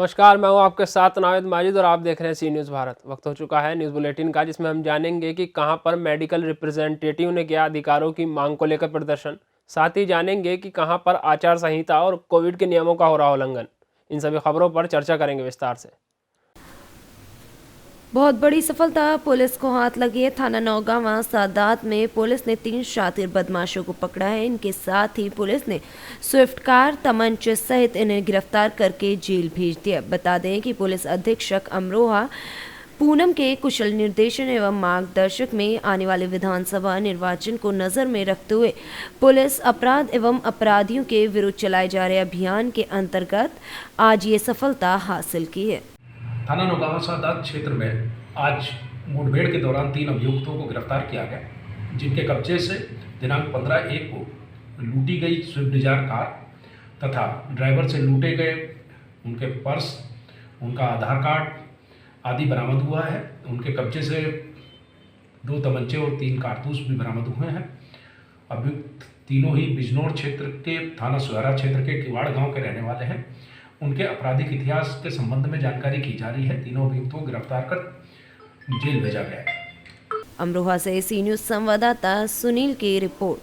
नमस्कार, मैं हूं आपके साथ नावेद माजिद और आप देख रहे हैं सी न्यूज़ भारत। वक्त हो चुका है न्यूज़ बुलेटिन का, जिसमें हम जानेंगे कि कहां पर मेडिकल रिप्रेजेंटेटिव ने किया अधिकारों की मांग को लेकर प्रदर्शन। साथ ही जानेंगे कि कहां पर आचार संहिता और कोविड के नियमों का हो रहा उल्लंघन। इन सभी खबरों पर चर्चा करेंगे विस्तार से। बहुत बड़ी सफलता पुलिस को हाथ लगी है। थाना नौगांवा सादात में पुलिस ने 3 शातिर बदमाशों को पकड़ा है। इनके साथ ही पुलिस ने स्विफ्ट कार, तमंचे सहित इन्हें गिरफ्तार करके जेल भेज दिया। बता दें कि पुलिस अधीक्षक अमरोहा पूनम के कुशल निर्देशन एवं मार्गदर्शक में आने वाले विधानसभा निर्वाचन को नजर में रखते हुए पुलिस अपराध एवं अपराधियों के विरुद्ध चलाए जा रहे अभियान के अंतर्गत आज ये सफलता हासिल की है। थाना नौगांवा सादात क्षेत्र में आज मुठभेड़ के दौरान 3 अभियुक्तों को गिरफ्तार किया गया, जिनके कब्जे से दिनांक 15/1 को लूटी गई स्विफ्ट डिजायर कार तथा ड्राइवर से लूटे गए उनके पर्स, उनका आधार कार्ड आदि बरामद हुआ है। उनके कब्जे से 2 तमंचे और 3 कारतूस भी बरामद हुए हैं। अभियुक्त तीनों ही बिजनौर क्षेत्र के थाना सुहारा क्षेत्र के किवाड़ गांव के रहने वाले हैं। उनके आपराधिक इतिहास के संबंध में जानकारी की जा रही है। तीनों अभियुक्तों को गिरफ्तार कर जेल भेजा गया है। अमरोहा से सी न्यूज़ संवाददाता सुनील की रिपोर्ट।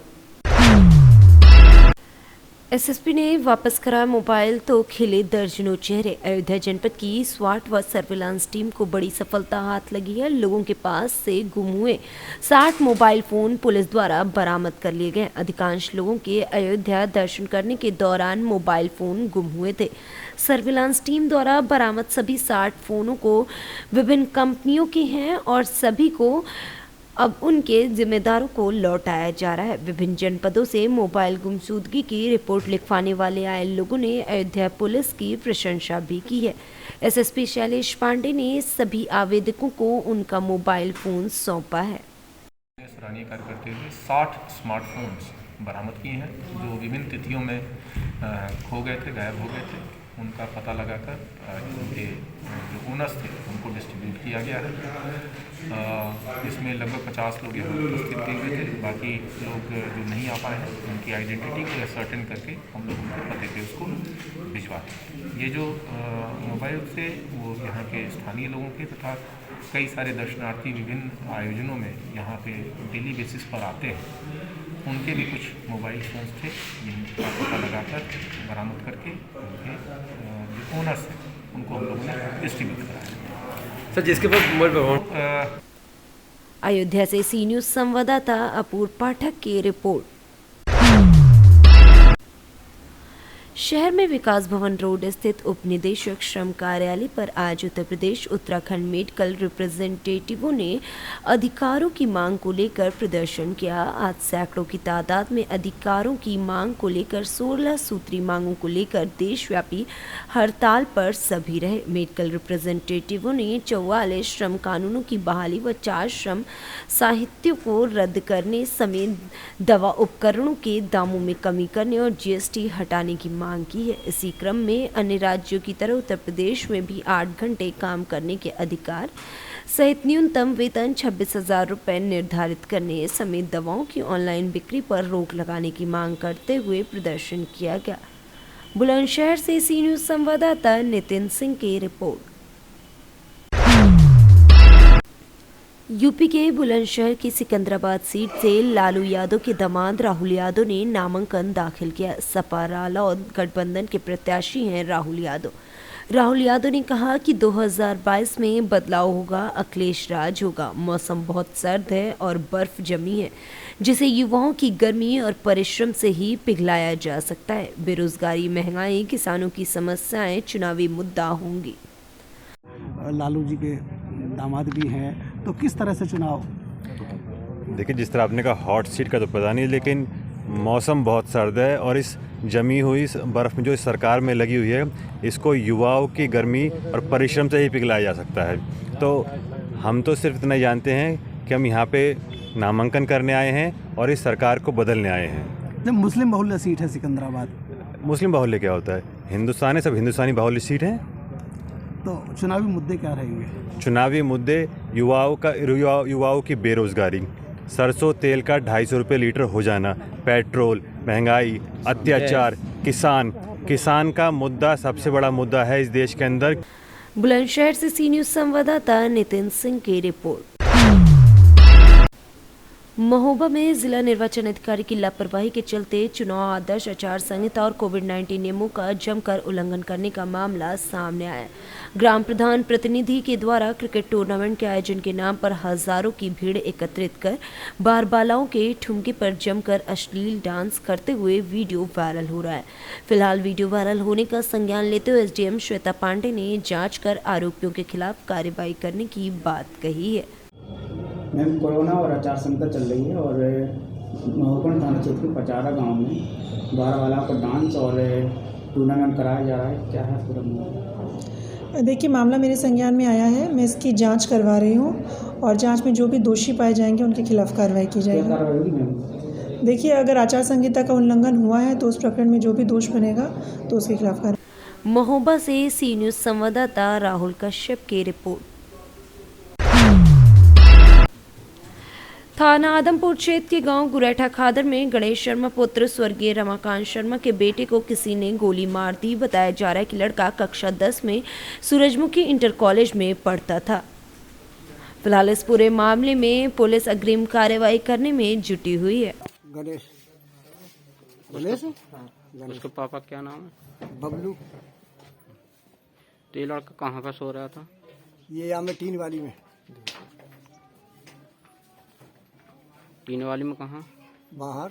एसएसपी ने वापस करा मोबाइल तो खिले दर्जनों चेहरे। अयोध्या जनपद की स्वाट व सर्विलांस टीम को बड़ी सफलता हाथ लगी है। लोगों के पास से गुम हुए 60 मोबाइल फोन पुलिस द्वारा बरामद कर लिए गए। अधिकांश लोगों के अयोध्या दर्शन करने के दौरान मोबाइल फोन गुम हुए थे। सर्विलांस टीम द्वारा बरामद सभी 60 फोनों को विभिन्न कंपनियों के हैं और सभी को अब उनके जिम्मेदारों को लौटाया जा रहा है। विभिन्न जनपदों से मोबाइल गुमशुदगी की रिपोर्ट लिखवाने वाले आए लोगों ने अयोध्या पुलिस की प्रशंसा भी की है। एसएसपी शैलेश पांडे ने सभी आवेदकों को उनका मोबाइल फोन सौंपा है। सराहनीय कार्य करते हुए 60 स्मार्टफोन्स बरामद किए हैं, जो विभिन्न तिथियों में खो गए थे, गायब हो गए थे। उनका पता लगाकर उनके जो ओनर्स थे उनको डिस्ट्रीब्यूट किया गया है। इसमें लगभग 50 लोग यहाँ उपस्थित किए गए थे। बाकी लोग जो नहीं आ पाए हैं उनकी आइडेंटिटी को असर्टेन करके हम लोग उनके पते पे उसको भिजवाते। ये जो मोबाइल थे वो यहाँ के स्थानीय लोगों के तथा कई सारे दर्शनार्थी विभिन्न आयोजनों में यहाँ पे डेली बेसिस पर आते हैं, उनके भी कुछ मोबाइल फ़ोन्स थे जिनका पता लगाकर बरामद करके उनके जो ओनर्स हैं उनको हम लोगों ने डिस्ट्रीब्यूट कराया। सर, जिसके पास अयोध्या से सी न्यूज़ संवाददाता अपूर्व पाठक की रिपोर्ट। शहर में विकास भवन रोड स्थित उप निदेशक श्रम कार्यालय पर आज उत्तर प्रदेश उत्तराखंड मेडिकल रिप्रेजेंटेटिवों ने अधिकारों की मांग को लेकर प्रदर्शन किया। आज सैकड़ों की तादाद में अधिकारों की मांग को लेकर 16 सूत्री मांगों को लेकर देशव्यापी हड़ताल पर सभी रहे। मेडिकल रिप्रेजेंटेटिवों ने 44 श्रम कानूनों की बहाली व 4 श्रम साहित्यों को रद्द करने समेत दवा उपकरणों के दामों में कमी करने और जीएसटी हटाने की मांग की है। इसी क्रम में अन्य राज्यों की तरह उत्तर प्रदेश में भी 8 घंटे काम करने के अधिकार सहित न्यूनतम वेतन 26,000 रुपये निर्धारित करने समेत दवाओं की ऑनलाइन बिक्री पर रोक लगाने की मांग करते हुए प्रदर्शन किया गया। बुलंदशहर से सी न्यूज़ संवाददाता नितिन सिंह की रिपोर्ट। यूपी के बुलंदशहर की सिकंदराबाद सीट से लालू यादव के दामाद राहुल यादव ने नामांकन दाखिल किया। सपा रालोद गठबंधन के प्रत्याशी हैं राहुल यादव। राहुल यादव ने कहा कि 2022 में बदलाव होगा, अखिलेश राज होगा। मौसम बहुत सर्द है और बर्फ जमी है, जिसे युवाओं की गर्मी और परिश्रम से ही पिघलाया जा सकता है। बेरोजगारी, महंगाई, किसानों की समस्याएं चुनावी मुद्दा होंगी। लालू जी के दामाद भी हैं, तो किस तरह से चुनाव? देखिए, जिस तरह आपने कहा हॉट सीट का तो पता नहीं, लेकिन मौसम बहुत सर्द है और इस जमी हुई बर्फ़ में जो इस सरकार में लगी हुई है, इसको युवाओं की गर्मी और परिश्रम से ही पिघलाया जा सकता है। तो हम तो सिर्फ इतना जानते हैं कि हम यहाँ पे नामांकन करने आए हैं और इस सरकार को बदलने आए हैं। जब मुस्लिम बाहुल्य सीट है सिकंदराबाद, मुस्लिम बाहुल्य क्या होता है? हिंदुस्तान है, सब हिंदुस्तानी बाहुल्य सीट हैं। तो चुनावी मुद्दे क्या रहेंगे? चुनावी मुद्दे युवाओं की बेरोज़गारी, सरसों तेल का 250 रुपये लीटर हो जाना, पेट्रोल, महंगाई, अत्याचार, किसान, किसान का मुद्दा सबसे बड़ा मुद्दा है इस देश के अंदर। बुलंदशहर से सी न्यूज़ संवाददाता नितिन सिंह की रिपोर्ट। महोबा में जिला निर्वाचन अधिकारी की लापरवाही के चलते चुनाव आदर्श आचार संहिता और कोविड-19 नियमों का जमकर उल्लंघन करने का मामला सामने आया। ग्राम प्रधान प्रतिनिधि के द्वारा क्रिकेट टूर्नामेंट के आयोजन के नाम पर हजारों की भीड़ एकत्रित कर बार बालाओं के ठुमके पर जमकर अश्लील डांस करते हुए वीडियो वायरल हो रहा है। फिलहाल वीडियो वायरल होने का संज्ञान लेते हुए एसडीएम श्वेता पांडे ने जाँच कर आरोपियों के खिलाफ कार्रवाई करने की बात कही है। मैम, कोरोना और आचार संहिता चल रही है और महोबा थाना क्षेत्र के पचारा गांव में बारहवालाओं का डांस और टूर्नामेंट कराया जा रहा है। क्या है पूरा मामला? देखिए, मामला मेरे संज्ञान में आया है, मैं इसकी जांच करवा रही हूँ और जांच में जो भी दोषी पाए जाएंगे उनके खिलाफ कार्रवाई की जाएगी। क्या कार्रवाई होगी मैम? देखिए, अगर आचार संहिता का उल्लंघन हुआ है तो उस प्रकरण में जो भी दोष बनेगा तो उसके खिलाफ कार्रवाई। महोबा से सी न्यूज़ संवाददाता राहुल कश्यप की रिपोर्ट। थाना आदमपुर क्षेत्र के गांव गुरेठा खादर में गणेश शर्मा पुत्र स्वर्गीय रमाकांत शर्मा के बेटे को किसी ने गोली मार दी। बताया जा रहा है कि लड़का कक्षा 10 में सूरजमुखी इंटर कॉलेज में पढ़ता था। फिलहाल इस पूरे मामले में पुलिस अग्रिम कार्रवाई करने में जुटी हुई है। गणेश उसके पापा क्या नाम है? बबलू। तो ये लड़का कहाँ का सो रहा था? ये यहाँ में टीन वाली में। टीन वाली में कहाँ? बाहर।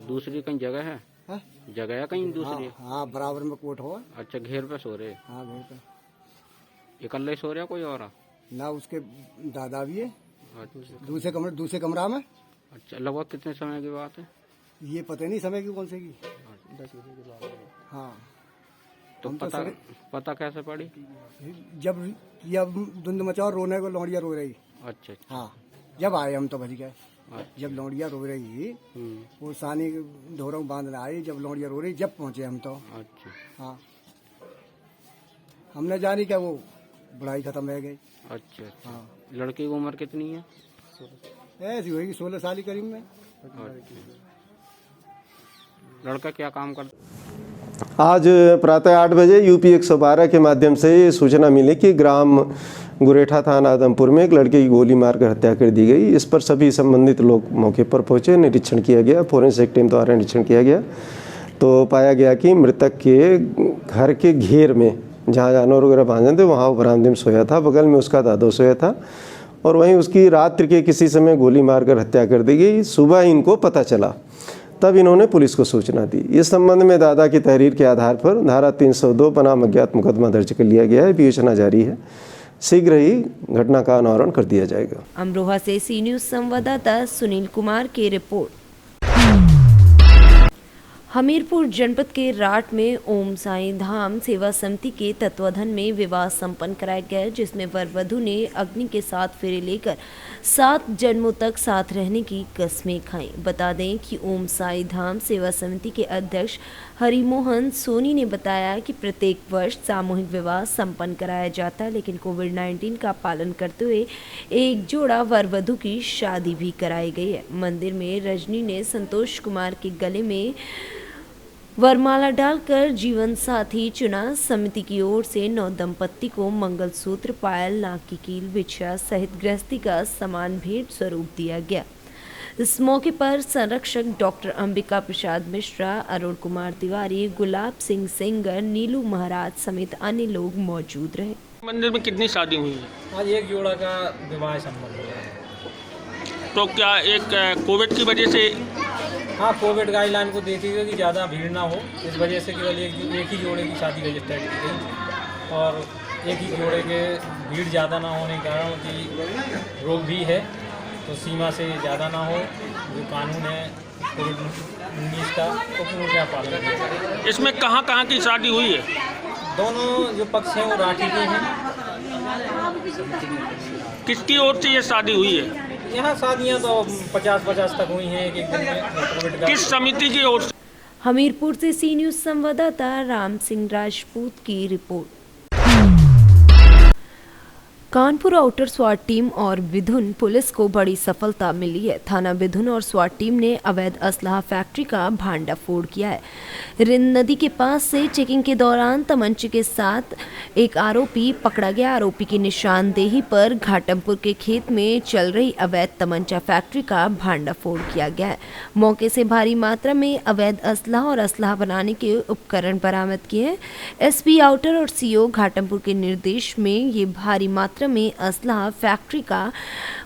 दूसरी कहीं जगह है? है? जगह है कहीं दूसरी? हाँ, बराबर में कोट हुआ। अच्छा, घेर पे सो रहे? हाँ, घेर पे। इकल्ले सो रहा कोई और? ना, उसके दादा भी है। अच्छा। दूसरे कमरा में। अच्छा, लगभग कितने समय की बात है? ये पता नहीं समय की कौन से की। 10 बजे की बात है। हाँ। तो पता कैसे पड़ी? जब धुंध मचा और रोने को लौड़िया रो रही। अच्छा। हाँ, जब आए हम तो बच गए। जब लौड़िया रो रही वो सानी ढोरों बांधने आई, जब लौड़िया रो रही जब पहुंचे हम तो। अच्छा। हाँ, हमने जानी क्या वो बुढ़ाई खत्म हो गई। अच्छा। हाँ। लड़की की उम्र कितनी है? ऐसी होगी 16 साल की करीब में। लड़का क्या काम करता? आज प्रातः 8 बजे यूपी 112 के माध्यम से ये सूचना मिली कि ग्राम गुरेठा थाना आदमपुर में एक लड़के की गोली मारकर हत्या कर दी गई। इस पर सभी संबंधित लोग मौके पर पहुंचे, निरीक्षण किया गया, फोरेंसिक टीम द्वारा निरीक्षण किया गया तो पाया गया कि मृतक के घर के घेर में जहां जानवर वगैरह बांधे थे वहाँ बरामदे में सोया था, बगल में उसका दादा सोया था और वहीं उसकी रात्रि के किसी समय गोली मारकर हत्या कर दी गई। सुबह इनको पता चला, तब इन्होंने पुलिस को सूचना दी। इस संबंध में दादा की तहरीर के आधार पर धारा 302 बनाम अज्ञात मुकदमा दर्ज कर लिया गया है। विवेचना जारी है, शीघ्र ही घटना का अनावरण कर दिया जाएगा। अमरोहा से सी न्यूज़ संवाददाता सुनील कुमार की रिपोर्ट। हमीरपुर जनपद के राट में ओम साईं धाम सेवा समिति के तत्वाधान में विवाह संपन्न कराया गया, जिसमें वर वधू ने अग्नि के साथ फेरे लेकर 7 जन्मों तक साथ रहने की कस्में खाई। बता दें कि ओम साईं धाम सेवा समिति के अध्यक्ष हरिमोहन सोनी ने बताया कि प्रत्येक वर्ष सामूहिक विवाह संपन्न कराया जाता है, लेकिन कोविड-19 का पालन करते हुए एक जोड़ा वर वधू की शादी भी कराई गई है। मंदिर में रजनी ने संतोष कुमार के गले में वरमाला डालकर जीवन साथी चुना। समिति की ओर से 9 दंपत्ति को मंगलसूत्र, पायल, नाक की कील, बिछिया सहित गृहस्थी का सामान भेंट स्वरूप दिया गया। इस मौके पर संरक्षक डॉक्टर अंबिका प्रसाद मिश्रा, अरुण कुमार तिवारी, गुलाब सिंह सेंगर, नीलू महाराज समेत अन्य लोग मौजूद रहे। मंदिर में कितनी शादी हुई है? आज एक जोड़ा का विवाह संपन्न हुआ है। तो क्या एक कोविड की वजह से? हाँ, कोविड गाइडलाइन को देखते हुए कि ज़्यादा भीड़ ना हो, इस वजह से केवल एक ही जोड़े की शादी रजिस्टर्ड की गई और एक ही जोड़े के भीड़ ज़्यादा ना होने के कारण कि रोग भी है तो सीमा से ज़्यादा ना हो, जो कानून है कोविड-19 का तो पूर्ण पालन किया। इसमें कहाँ कहाँ की शादी हुई है? दोनों जो पक्ष हैं वो राठी के हैं। किसकी ओर से ये शादी हुई है? यहाँ शादियाँ तो 50-50 तक हुई हैं एक दिन में कोविड का। किस समिति की ओर से? हमीरपुर से सी न्यूज़ संवाददाता राम सिंह राजपूत की रिपोर्ट। कानपुर आउटर स्वाट टीम और विधुन पुलिस को बड़ी सफलता मिली है। थाना विधुन और स्वाट टीम ने अवैध असलाह फैक्ट्री का भांडाफोड़ किया है। रिंद नदी के पास से चेकिंग के दौरान तमंचे के साथ एक आरोपी पकड़ा गया। आरोपी की निशानदेही पर घाटमपुर के खेत में चल रही अवैध तमंचा फैक्ट्री का भांडाफोड़ किया गया है। मौके से भारी मात्रा में अवैध असलाह और असलाह बनाने के उपकरण बरामद किए हैं। एसपी आउटर और सीओ घाटमपुर के निर्देश में ये भारी मात्रा में असलाह फैक्ट्री का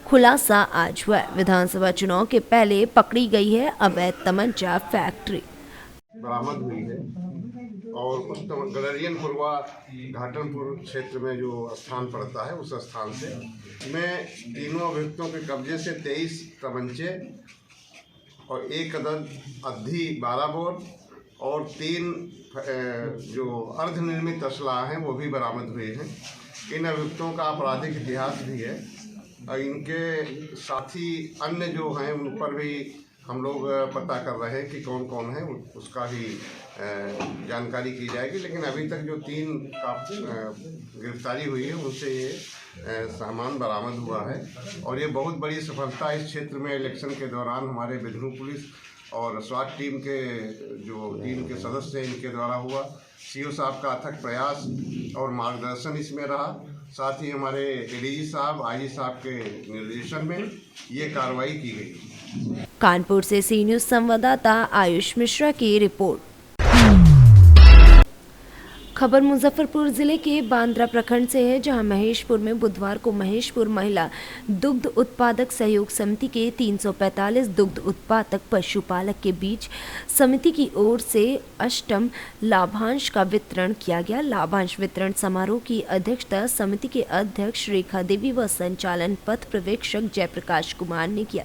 खुलासा आज हुआ है। विधानसभा चुनाव के पहले पकड़ी गई है अवैध तमंचा फैक्ट्री बरामद हुई है और उस गडरियनपुरवा घाटमपुर क्षेत्र में जो स्थान पड़ता है उस स्थान से में तीनों अभियुक्तों के कब्जे से 23 तमंचे और 1 अदद अद्धी 12 बोर और 3 जो अर्धनिर्मित असलाह हैं वो भी बरामद हुए हैं। इन अभियुक्तों का आपराधिक इतिहास भी है और इनके साथी अन्य जो हैं उन पर भी हम लोग पता कर रहे हैं कि कौन कौन है, उसका भी जानकारी की जाएगी। लेकिन अभी तक जो 3 का गिरफ्तारी हुई है उनसे ये सामान बरामद हुआ है और ये बहुत बड़ी सफलता इस क्षेत्र में इलेक्शन के दौरान हमारे विधुन पुलिस और स्वाट टीम के जो टीम के सदस्य हैं इनके द्वारा हुआ। सीओ साहब का अथक प्रयास और मार्गदर्शन इसमें रहा, साथ ही हमारे एडीजी साहब आईजी साहब के निर्देशन में ये कार्रवाई की गई। कानपुर से सी न्यूज़ संवाददाता आयुष मिश्रा की रिपोर्ट। खबर मुजफ्फरपुर जिले के बांद्रा प्रखंड से है, जहां महेशपुर में बुधवार को महेशपुर महिला दुग्ध उत्पादक सहयोग समिति के 345 दुग्ध उत्पादक पशुपालक के बीच समिति की ओर से अष्टम लाभांश का वितरण किया गया। लाभांश वितरण समारोह की अध्यक्षता समिति के अध्यक्ष रेखा देवी व संचालन पथ पर्यवेक्षक जयप्रकाश कुमार ने किया।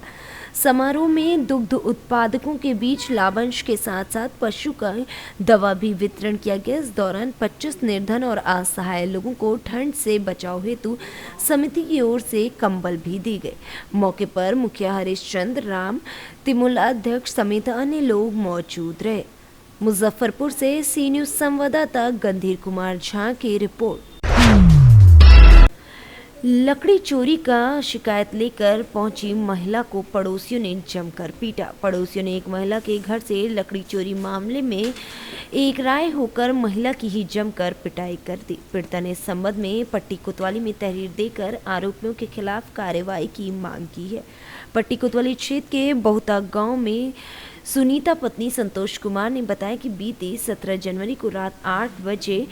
समारोह में दुग्ध उत्पादकों के बीच लाभांश के साथ साथ पशु का दवा भी वितरण किया गया। इस दौरान 25 निर्धन और असहाय लोगों को ठंड से बचाव हेतु समिति की ओर से कंबल भी दी गए। मौके पर मुखिया हरिश्चंद्र राम तिमुल अध्यक्ष समेत अन्य लोग मौजूद रहे। मुजफ्फरपुर से सी न्यूज़ संवाददाता गंधीर कुमार झा की रिपोर्ट। लकड़ी चोरी का शिकायत लेकर पहुंची महिला को पड़ोसियों ने जमकर पीटा। पड़ोसियों ने एक महिला के घर से लकड़ी चोरी मामले में एक राय होकर महिला की ही जमकर पिटाई कर दी। पीड़िता ने इस संबंध में पट्टी कोतवाली में तहरीर देकर आरोपियों के खिलाफ कार्रवाई की मांग की है। पट्टी कोतवाली क्षेत्र के बहुता गांव में सुनीता पत्नी संतोष कुमार ने बताया कि बीते 17 जनवरी को रात 8 बजे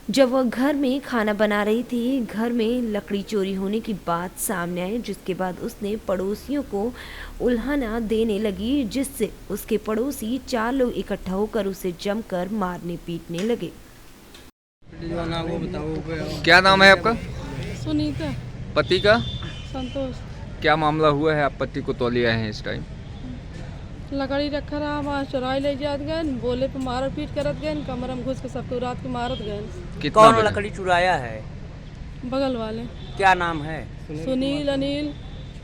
जब वह घर में खाना बना रही थी, घर में लकड़ी चोरी होने की बात सामने आई, जिसके बाद उसने पड़ोसियों को उल्हाना देने लगी, जिससे उसके पड़ोसी 4 लोग इकट्ठा होकर उसे जमकर मारने पीटने लगे। क्या नाम है आपका? सुनीता। पति का? संतोष। क्या मामला हुआ है? आप पति को तौलिए आए हैं इस टाइम? लकड़ी रखा रहा, वहाँ चुराई ले जात गए, बोले पे मार पीट करत गए, कमरा में घुस के सबको रात को मारत गए। कौन लकड़ी चुराया है? बगल वाले। क्या नाम है? सुनील, अनिल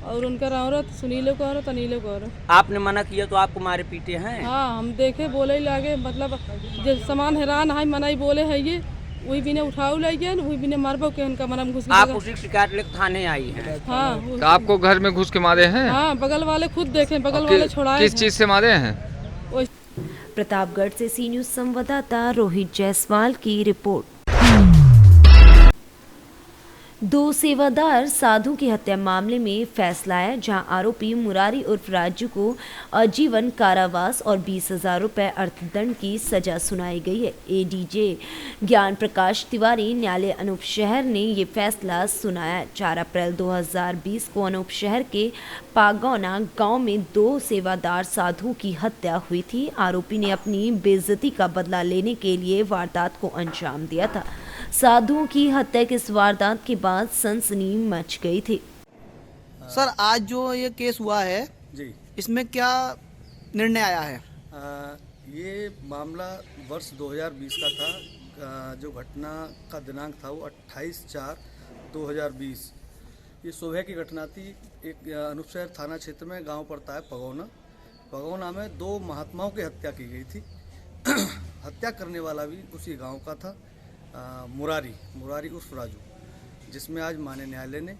और उनका औरत, सुनील को औरत, अनिल को औरत। आपने मना किया तो आपको मारे पीटे हैं? हाँ, हम देखे बोले लागे, मतलब जब सामान हैरान है मनाई बोले है ये वही भी ने उठाओ ले गए, वही भी ने मारबो के उनका मरम घुस। आप उसी शिकायत लेकर थाने आई हैं? हाँ। तो आपको घर में घुस के मारे हैं? हाँ, बगल वाले खुद देखे, बगल वाले छोड़ाए। किस चीज से मारे हैं? प्रतापगढ़ से सी न्यूज़ संवाददाता रोहित जायसवाल की रिपोर्ट। 2 सेवादार साधु की हत्या मामले में फैसला आया, जहां आरोपी मुरारी उर्फ राजू को आजीवन कारावास और 20,000 रुपये अर्थदंड की सजा सुनाई गई है। एडीजे ज्ञान प्रकाश तिवारी न्यायालय अनूप शहर ने ये फैसला सुनाया। 4 अप्रैल 2020 को अनूप शहर के पागौना गांव में 2 सेवादार साधुओं की हत्या हुई थी। आरोपी ने अपनी बेइज्जती का बदला लेने के लिए वारदात को अंजाम दिया था। साधुओं की हत्या की इस वारदात के बाद सनसनी मच गई थी। सर, आज जो ये केस हुआ है जी, इसमें क्या निर्णय आया है? ये मामला वर्ष 2020 का था। जो घटना का दिनांक था वो 28/4/2020। ये सुबह की घटना थी। एक अनूप शहर थाना क्षेत्र में गांव पड़ता है पगौना में 2 महात्माओं की हत्या की गई थी। हत्या करने वाला भी उसी गांव का था, मुरारी उर्फ राजू। जिसमें आज माननीय न्यायालय ने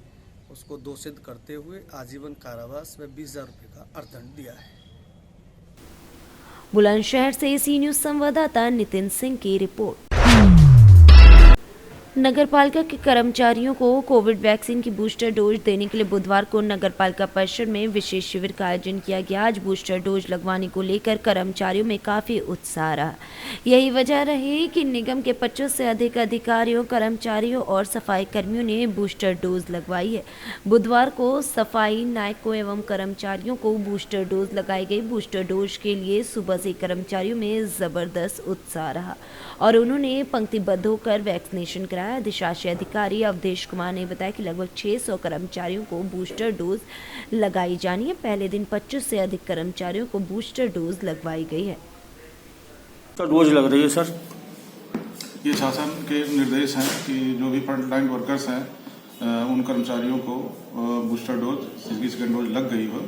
उसको दोषित करते हुए आजीवन कारावास व 20,000 रुपये का अर्थदंड दिया है। बुलंदशहर से सी न्यूज संवाददाता नितिन सिंह की रिपोर्ट। नगरपालिका के कर्मचारियों को कोविड वैक्सीन की बूस्टर डोज देने के लिए बुधवार को नगरपालिका परिसर में विशेष शिविर का आयोजन किया गया। आज बूस्टर डोज लगवाने को लेकर कर्मचारियों में काफी उत्साह रहा। यही वजह रही कि निगम के 25 से अधिक अधिकारियों, कर्मचारियों और सफाई कर्मियों ने बूस्टर डोज लगवाई है। बुधवार को सफाई नायकों एवं कर्मचारियों को बूस्टर डोज लगाई गई। बूस्टर डोज के लिए सुबह से कर्मचारियों में जबरदस्त उत्साह रहा और उन्होंने पंक्तिबद्ध होकर वैक्सीनेशन कराया। अधिशासी अधिकारी अवधेश कुमार ने बताया कि लगभग 600 कर्मचारियों को बूस्टर डोज लगाई जानी है। पहले दिन 25 से अधिक कर्मचारियों को बूस्टर डोज लगवाई गई है। तो डोज लग रही है सर। ये शासन के निर्देश हैं कि जो भी फ्रंट लाइन वर्कर्स हैं उन कर्मचारियों को बूस्टर डोज, जिसकी सेकेंड डोज लग गई हो,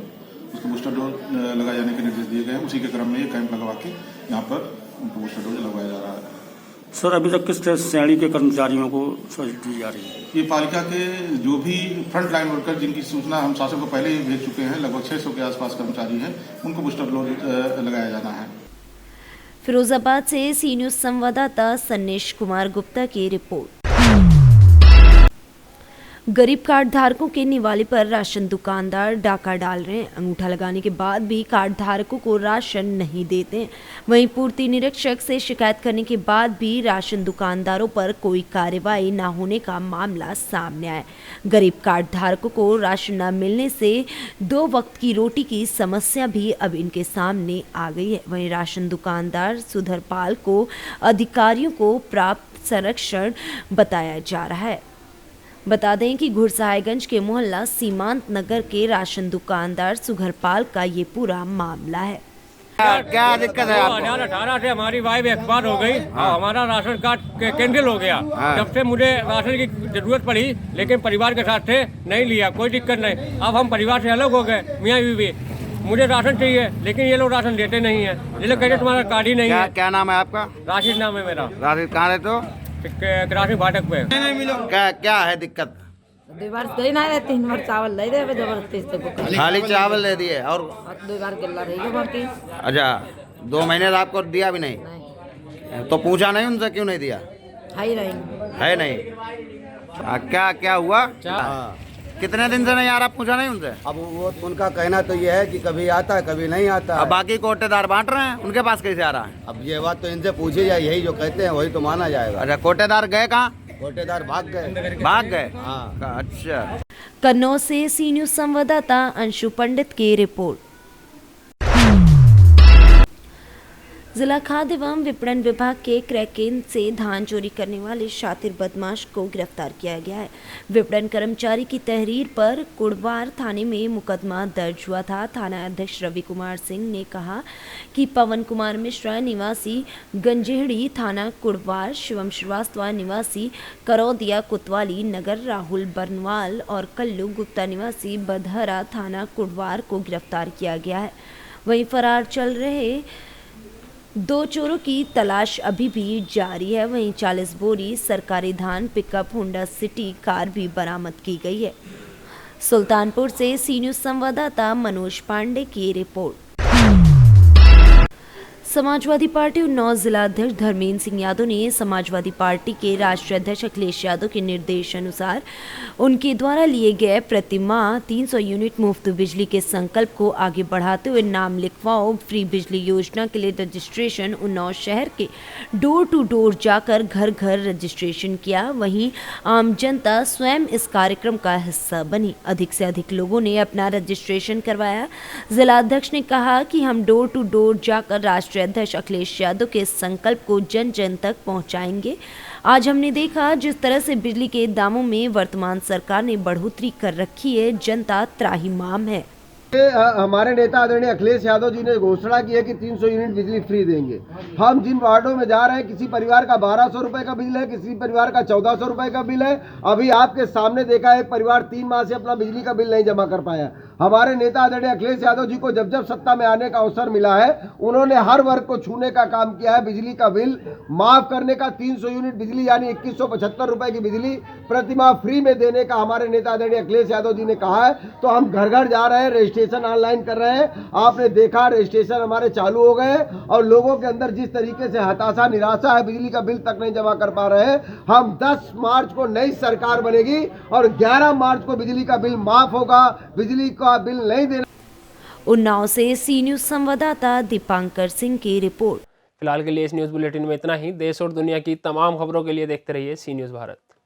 उसको बूस्टर डोज लगाए जाने के निर्देश दिए गए हैं। उसी के क्रम में ये कैंप लगवा के यहाँ पर उनको बूस्टर डोज लगवाया जा रहा है। सर अभी तक किस श्रेणी के कर्मचारियों को दी जा रही है? ये पालिका के जो भी फ्रंट लाइन वर्कर जिनकी सूचना हम शासन को पहले ही भेज चुके हैं, लगभग 600 के आसपास कर्मचारी हैं, उनको बूस्टर डोज लगाया जाना है। फिरोजाबाद से सी न्यूज संवाददाता सन्नेश कुमार गुप्ता की रिपोर्ट। गरीब कार्ड धारकों के निवाले पर राशन दुकानदार डाका डाल रहे हैं। अंगूठा लगाने के बाद भी कार्ड धारकों को राशन नहीं देते हैं। वहीं पूर्ति निरीक्षक से शिकायत करने के बाद भी राशन दुकानदारों पर कोई कार्रवाई न होने का मामला सामने आया। गरीब कार्ड धारकों को राशन न मिलने से 2 वक्त की रोटी की समस्या भी अब इनके सामने आ गई है। वहीं राशन दुकानदार सुधरपाल को अधिकारियों को प्राप्त संरक्षण बताया जा रहा है। बता दें कि घुड़सहायगंज के मोहल्ला सीमांत नगर के राशन दुकानदार सुघरपाल का ये पूरा मामला है। क्या दिक्कत है आपको? 2018 से हमारी वाइफ एक्सपायर हो गई और हमारा राशन कार्ड कैंसिल हो गया। जब से मुझे राशन की जरूरत पड़ी, लेकिन परिवार के साथ थे, नहीं लिया, कोई दिक्कत नहीं। अब हम परिवार से अलग हो गए, मियाँ बीवी। मुझे राशन चाहिए, लेकिन ये लोग राशन देते नहीं है। ये लोग कहते तुम्हारा कार्ड ही नहीं है। क्या नाम है आपका? राशिद नाम है मेरा। राशिद कहाँ रहते हो? राशिद फाटक पे। क्या है दिक्कत? 2 बार दही नहीं रहती, 3 बार चावल दे दे जबरदस्ती से। खाली चावल दे दिए और 2 बार केला रही भरती। अच्छा, 2 महीने से आपको दिया भी नहीं? तो पूछा नहीं उनसे क्यों नहीं दिया? है नहीं। क्या हुआ? कितने दिन से नहीं आ रहा, पूछा नहीं उनसे? अब वो उनका कहना तो ये है कि कभी आता है कभी नहीं आता। अब बाकी कोटेदार बांट रहे हैं, उनके पास कैसे आ रहा है? अब ये बात तो इनसे पूछी जाए, यही जो कहते हैं वही तो माना जाएगा। अच्छा, कोटेदार गए कहाँ? कोटेदार भाग गए। हाँ, अच्छा। कन्नौज से सी न्यूज संवाददाता अंशु पंडित की रिपोर्ट। जिला खाद्य एवं विपणन विभाग के क्रैकेन से धान चोरी करने वाले शातिर बदमाश को गिरफ्तार किया गया है। विपणन कर्मचारी की तहरीर पर कुड़वार थाने में मुकदमा दर्ज हुआ था। थाना अध्यक्ष रवि कुमार सिंह ने कहा कि पवन कुमार मिश्रा निवासी गंजेहड़ी थाना कुड़वार, शिवम श्रीवास्तव निवासी करौदिया कोतवाली नगर, राहुल बरनवाल और कल्लू गुप्ता निवासी बधहरा थाना कुड़वार को गिरफ्तार किया गया है। वहीं फरार चल रहे 2 चोरों की तलाश अभी भी जारी है। वहीं 40 बोरी सरकारी धान पिकअप होंडा सिटी कार भी बरामद की गई है। सुल्तानपुर से सी न्यूज संवाददाता मनोज पांडे की रिपोर्ट। समाजवादी पार्टी उन्नाव जिला अध्यक्ष धर्मेंद्र सिंह यादव ने समाजवादी पार्टी के राष्ट्रीय अध्यक्ष अखिलेश यादव के निर्देशानुसार उनके द्वारा लिए गए प्रतिमाह 300 यूनिट मुफ्त बिजली के संकल्प को आगे बढ़ाते हुए नाम लिखवाओ फ्री बिजली योजना के लिए रजिस्ट्रेशन उन्नाव शहर के डोर टू डोर जाकर घर घर रजिस्ट्रेशन किया। वहीं आम जनता स्वयं इस कार्यक्रम का हिस्सा बनी। अधिक से अधिक लोगों ने अपना रजिस्ट्रेशन करवाया। जिला अध्यक्ष ने कहा कि हम डोर टू डोर जाकर राष्ट्रीय अध्यक्ष अखिलेश यादव के संकल्प को जन जन तक पहुंचाएंगे। आज हमने देखा जिस तरह से बिजली के दामों में वर्तमान सरकार ने बढ़ोतरी कर रखी है, जनता त्राहिमाम है। हमारे नेता आदरणीय अखिलेश यादव जी ने घोषणा की है कि 300 यूनिट बिजली फ्री देंगे। हम जिन वार्डों में जा रहे हैं, किसी परिवार का 1200 रुपए का बिल है, किसी परिवार का 1400 रुपए का बिल है। अभी आपके सामने देखा है, एक परिवार 3 माह से अपना बिजली का बिल नहीं जमा कर पाया। हमारे नेता आदरणीय अखिलेश यादव जी को जब जब सत्ता में आने का अवसर मिला है, उन्होंने हर वर्ग को छूने का काम किया है। बिजली का बिल माफ करने का, 300 यूनिट बिजली यानी 2175 रुपए की बिजली प्रति माह फ्री में देने का हमारे नेता आदरणीय अखिलेश यादव जी ने कहा है। तो हम घर घर जा रहे हैं, रजिस्ट्रेशन ऑनलाइन कर रहे हैं। आपने देखा रजिस्ट्रेशन हमारे चालू हो गए और लोगों के अंदर जिस तरीके से हताशा निराशा है, बिजली का बिल तक नहीं जमा कर पा रहे हैं। हम 10 मार्च को नई सरकार बनेगी और 11 मार्च को बिजली का बिल माफ होगा, बिजली का बिल नहीं देना। उन्नाव से सी न्यूज संवाददाता दीपांकर सिंह की रिपोर्ट। फिलहाल के लिए इस न्यूज़ बुलेटिन में इतना ही। देश और दुनिया की तमाम खबरों के लिए देखते रहिए सी न्यूज़ भारत।